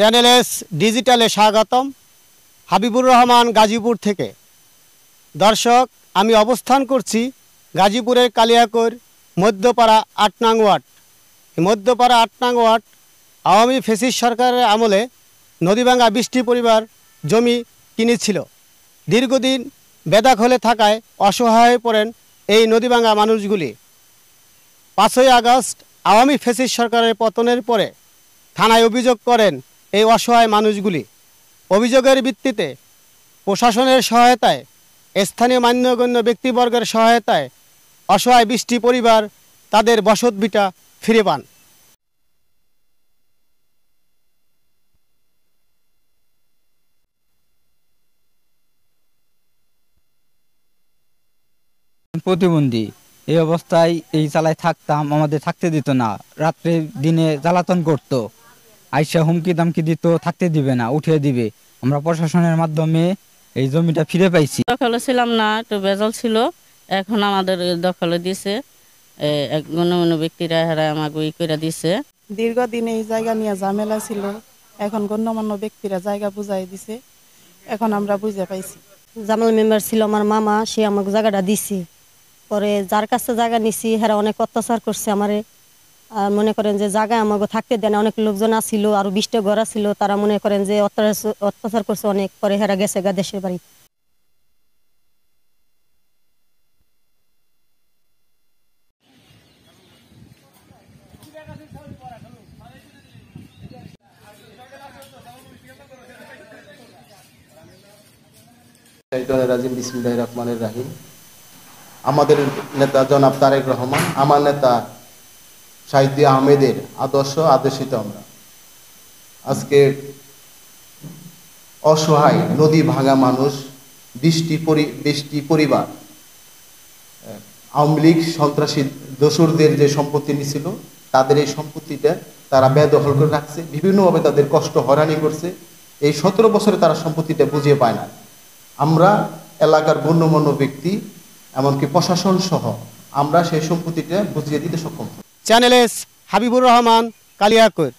Channel S ডিজিটালে স্বাগতম। হাবিবুর রহমান গাজীপুর থেকে। দর্শক, আমি অবস্থান করছি গাজীপুরের কালিয়াকৈর মধ্যপাড়া ৮ নং ওয়ার্ড। মধ্যপাড়া ৮ নং ওয়ার্ড আওয়ামী ফ্যাসিস্ট সরকারের আমলে নদীভাঙ্গা ২০টি পরিবার জমি কিনেছিল। দীর্ঘদিন বেদখলে থাকায় অসহায় হয়ে পড়েন এই নদীভাঙ্গা মানুষগুলি। ৫ই আগস্ট আওয়ামী ফ্যাসিস্ট সরকারের পতনের পরে থানায় অভিযোগ করেন এই অসহায় মানুষগুলি। অভিযোগের ভিত্তিতে প্রশাসনের সহায়তায়, স্থানীয় মান্যগণ্য ব্যক্তিবর্গের সহায়তায় অসহায় ২০টি পরিবার তাদের বসতভিটা ফিরে পান। প্রতিবন্ধী এই অবস্থায় এই চালায় থাকতাম, আমাদের থাকতে দিত না। রাত্রে দিনে জ্বালাতন করতো, আইসা হুমকি দামকি দিত, থাকতে দিবে না, উঠিয়ে দিবে। আমরা প্রশাসনের মাধ্যমে এই জমিটা ফিরে পাইছি। দখলে ছিলাম না, একটু বেজাল ছিল, এখন আমাদের দখলে দিছে। এক গণ্যমান্য ব্যক্তিরা হেরা আমাকে ই করে দিছে। দীর্ঘদিন এই জায়গা নিয়ে ঝামেলা ছিল, এখন গণ্যমান্য ব্যক্তিরা জায়গা বুঝাই দিছে, এখন আমরা বুঝে পাইছি। জামাল মেম্বার ছিল আমার মামা, সে আমাকে জায়গাটা দিছে। পরে যার কাছে জায়গা নিছি হেরা অনেক অত্যাচার করছে আমারে। মনে করেন যে জায়গায় আমাকে থাকতে দেন, অনেক লোকজন আসছিল, আরো 20টা ঘর ছিল, তারা মনে করেন যে অত্যাচার করছে অনেক। পরে হেরা গেছে গা দেশের বাড়ি। বিসমিল্লাহির রহমানির রহিম। আমাদের নেতা জনাব তারেক রহমান, আমার নেতা সাইদি আহমেদের আদর্শিত আমরা আজকে অসহায় নদী ভাঙা মানুষ 20টি পরিবার আওয়ামী লীগ সন্ত্রাসী দোসরদের যে সম্পত্তি নিছিল, তাদের এই সম্পত্তিটা তারা বেদখল করে রাখছে, বিভিন্নভাবে তাদের কষ্ট হয়রানি করছে। এই 17 বছরে তারা সম্পত্তিটা বুঝিয়ে পায় না। আমরা এলাকার গণ্যমান্য ব্যক্তি, এমনকি প্রশাসন সহ আমরা সেই সম্পত্তিটা বুঝিয়ে দিতে সক্ষম। Channel S Habibur Rahman, Kaliakair.